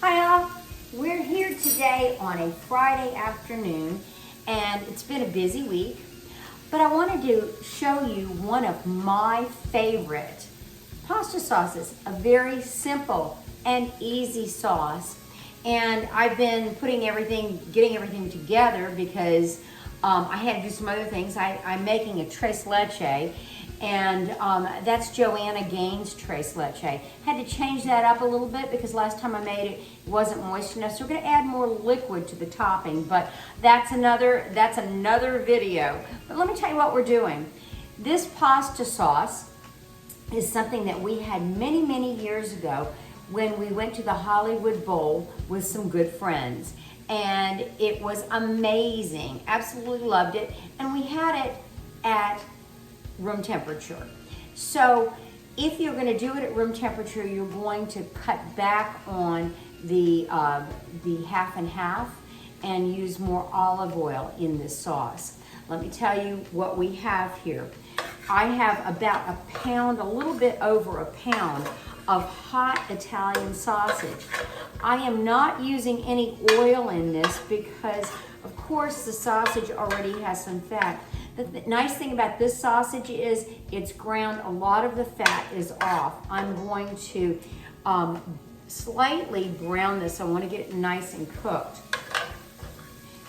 Hi all, we're here today on a Friday afternoon and it's been a busy week, but I wanted to show you one of my favorite pasta sauces, a very simple and easy sauce. And I've been getting everything together because I had to do some other things. I'm making a tres leche, and that's Joanna Gaines tres leche. Had to change that up a little bit because last time I made it, it wasn't moist enough. So we're gonna add more liquid to the topping, but that's another video. But let me tell you what we're doing. This pasta sauce is something that we had many, many years ago when we went to the Hollywood Bowl with some good friends. And it was amazing, absolutely loved it. And we had it at room temperature. So if you're gonna do it at room temperature, you're going to cut back on the half and half and use more olive oil in this sauce. Let me tell you what we have here. I have about a pound, a little bit over a pound of hot Italian sausage. I am not using any oil in this because, of course, the sausage already has some fat. The nice thing about this sausage is it's ground, a lot of the fat is off. I'm going to slightly brown this. I want to get it nice and cooked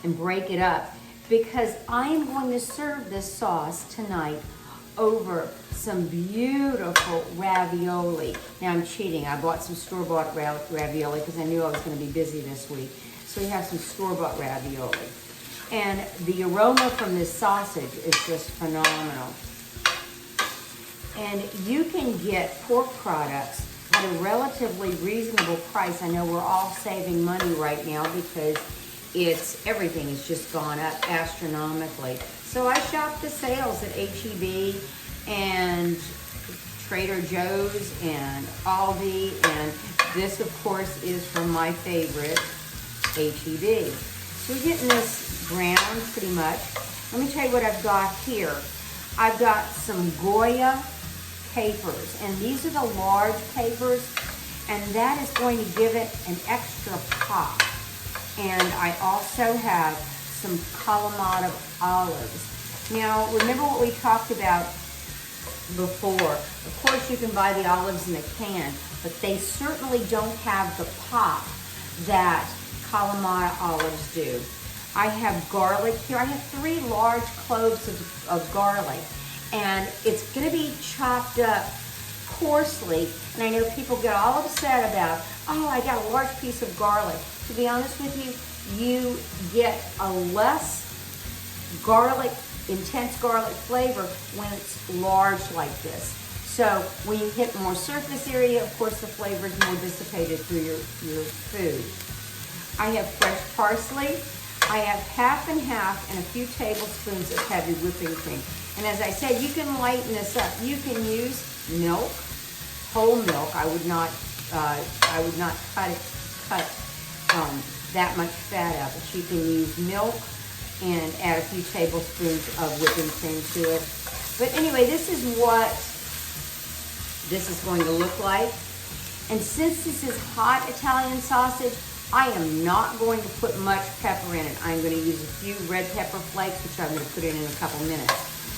and break it up because I am going to serve this sauce tonight over some beautiful ravioli. Now I'm cheating. I bought some store-bought ravioli because I knew I was going to be busy this week. So we have some store-bought ravioli. And the aroma from this sausage is just phenomenal. And you can get pork products at a relatively reasonable price. I know we're all saving money right now because everything has just gone up astronomically. So I shop the sales at H-E-B and Trader Joe's and Aldi, and this of course is from my favorite, H-E-B. So we're getting this brown pretty much. Let me tell you what I've got here. I've got some Goya capers, and these are the large capers, and that is going to give it an extra pop. And I also have some Kalamata olives. Now, remember what we talked about before. Of course, you can buy the olives in a can, but they certainly don't have the pop that Kalamata olives do. I have garlic here. I have 3 large cloves of garlic, and it's going to be chopped up coarsely. And I know people get all upset about, oh, I got a large piece of garlic. To be honest with you, you get a less intense garlic flavor when it's large like this. So when you hit more surface area, of course the flavor is more dissipated through your food. I have fresh parsley. I have half and half and a few tablespoons of heavy whipping cream. And as I said, you can lighten this up. You can use milk, whole milk. I would not cut that much fat out, but you can use milk and add a few tablespoons of whipping cream to it. But anyway, this is what this is going to look like. And since this is hot Italian sausage, I am not going to put much pepper in it. I'm going to use a few red pepper flakes, which I'm going to put in a couple minutes.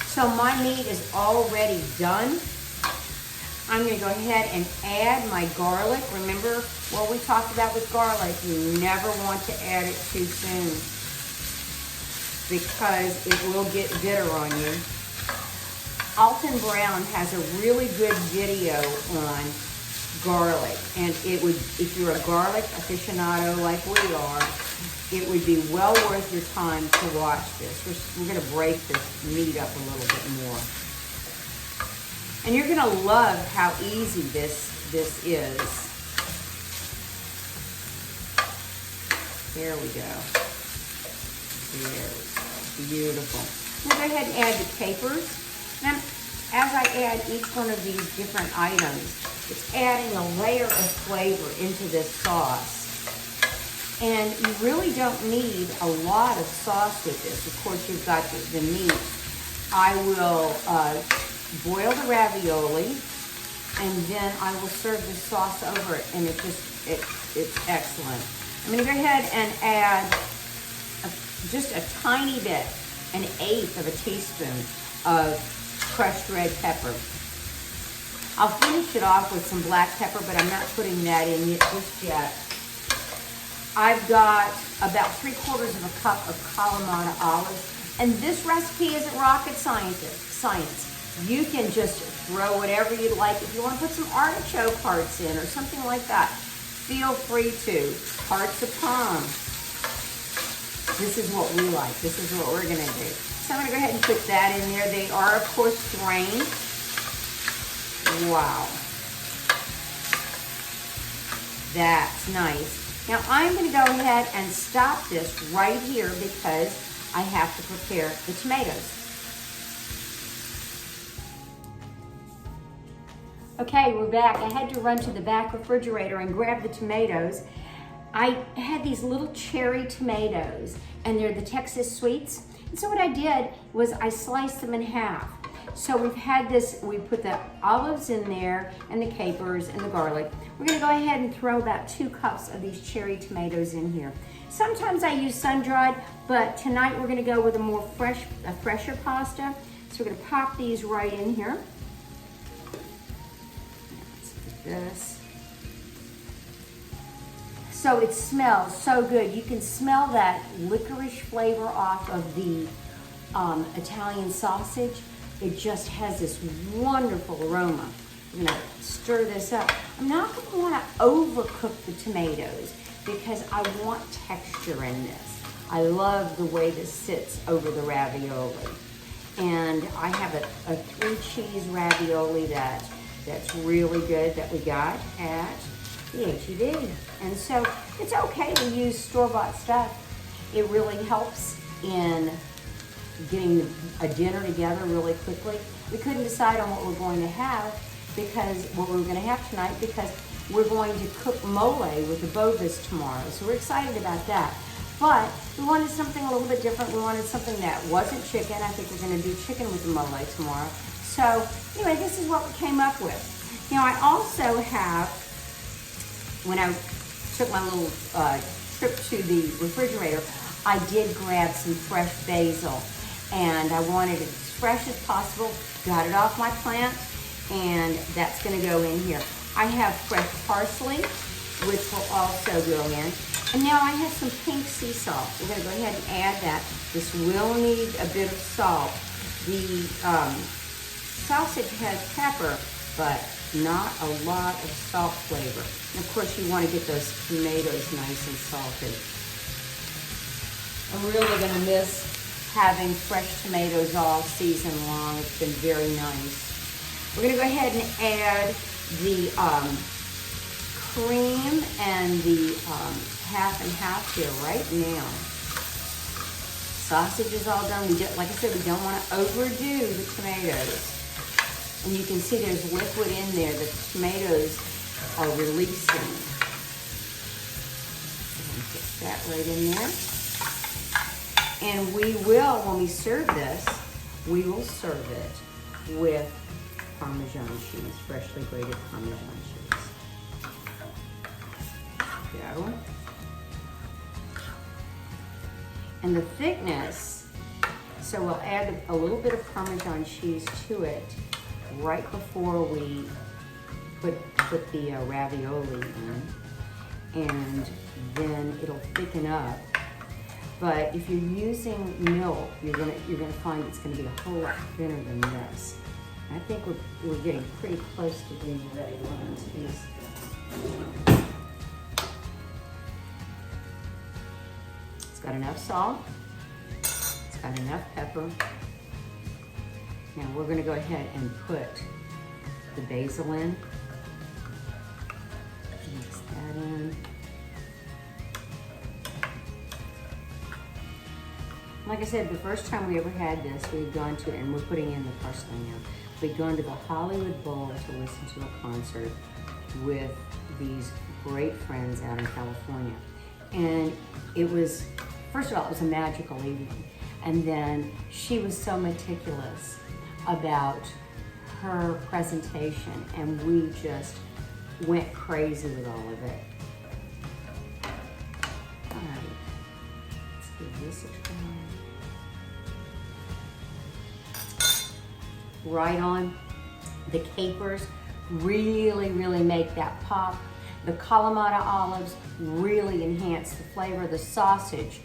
So my meat is already done. I'm going to go ahead and add my garlic. Remember what we talked about with garlic. You never want to add it too soon because it will get bitter on you. Alton Brown has a really good video on garlic, and it would, if you're a garlic aficionado like we are, it would be well worth your time to watch this. We're going to break this meat up a little bit more. And you're going to love how easy this is. There we go. There we go. Beautiful. We'll go ahead and add the capers. Now, as I add each one of these different items, it's adding a layer of flavor into this sauce. And you really don't need a lot of sauce with this. Of course, you've got the meat. I will boil the ravioli, and then I will serve the sauce over it, and it just It's excellent. I'm gonna go ahead and add just a tiny bit, 1/8 of a teaspoon of crushed red pepper. I'll finish it off with some black pepper, but I'm not putting that in just yet. I've got about 3/4 of a cup of Kalamata olives, and this recipe isn't rocket science. You can just throw whatever you'd like. If you want to put some artichoke hearts in or something like that, feel free to. Hearts of palm. This is what we like. This is what we're gonna do. So I'm gonna go ahead and put that in there. They are, of course, drained. Wow. That's nice. Now I'm going to go ahead and stop this right here because I have to prepare the tomatoes. Okay, we're back. I had to run to the back refrigerator and grab the tomatoes. I had these little cherry tomatoes, and they're the Texas sweets. And so what I did was I sliced them in half. So we've had this, we put the olives in there and the capers and the garlic. We're gonna go ahead and throw about 2 cups of these cherry tomatoes in here. Sometimes I use sun-dried, but tonight we're gonna go with a fresher pasta. So we're gonna pop these right in here. Let's do this. So it smells so good. You can smell that licorice flavor off of the Italian sausage. It just has this wonderful aroma. I'm gonna stir this up. I'm not gonna wanna overcook the tomatoes because I want texture in this. I love the way this sits over the ravioli. And I have a 3-cheese ravioli that's really good that we got at the H-E-B. And so it's okay to use store-bought stuff. It really helps in getting a dinner together really quickly. We couldn't decide on what we're going to have tonight because we're going to cook mole with the bovis tomorrow. So we're excited about that. But we wanted something a little bit different. We wanted something that wasn't chicken. I think we're going to do chicken with the mole tomorrow. So anyway, this is what we came up with. Now I also have, when I took my little trip to the refrigerator, I did grab some fresh basil. And I wanted it as fresh as possible. Got it off my plant, and that's gonna go in here. I have fresh parsley, which will also go in. And now I have some pink sea salt. We're gonna go ahead and add that. This will need a bit of salt. The sausage has pepper, but not a lot of salt flavor. And of course, you wanna get those tomatoes nice and salted. I'm really gonna miss having fresh tomatoes all season long. It's been very nice. We're gonna go ahead and add the cream and the half and half here right now. Sausage is all done. Like I said, we don't want to overdo the tomatoes. And you can see there's liquid in there that the tomatoes are releasing. Put that right in there. And we will, when we serve this, we will serve it with Parmesan cheese, freshly grated Parmesan cheese. There we go. And the thickness, so we'll add a little bit of Parmesan cheese to it right before we put the ravioli in, and then it'll thicken up. But if you're using milk, you're gonna find it's gonna be a whole lot thinner than this. I think we're getting pretty close to being ready. It's got enough salt. It's got enough pepper. Now we're gonna go ahead and put the basil in. Mix that in. Like I said, the first time we ever had this, we'd gone to, and we're putting in the parsley now, we'd gone to the Hollywood Bowl to listen to a concert with these great friends out in California. And it was, first of all, it was a magical evening. And then she was so meticulous about her presentation, and we just went crazy with all of it. All right, let's give this a try. Right on. The capers really make that pop. The Kalamata olives really enhance the flavor. The sausage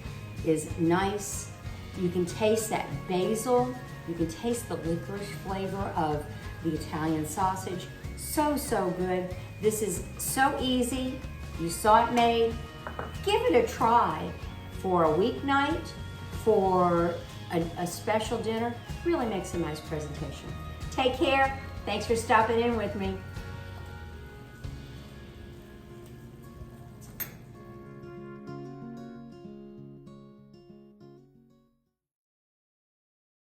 is nice. You can taste that basil. You can taste the licorice flavor of the Italian sausage. So good. This is so easy. You saw it made. Give it a try for a weeknight, for a special dinner. Really makes a nice presentation. Take care. Thanks for stopping in with me.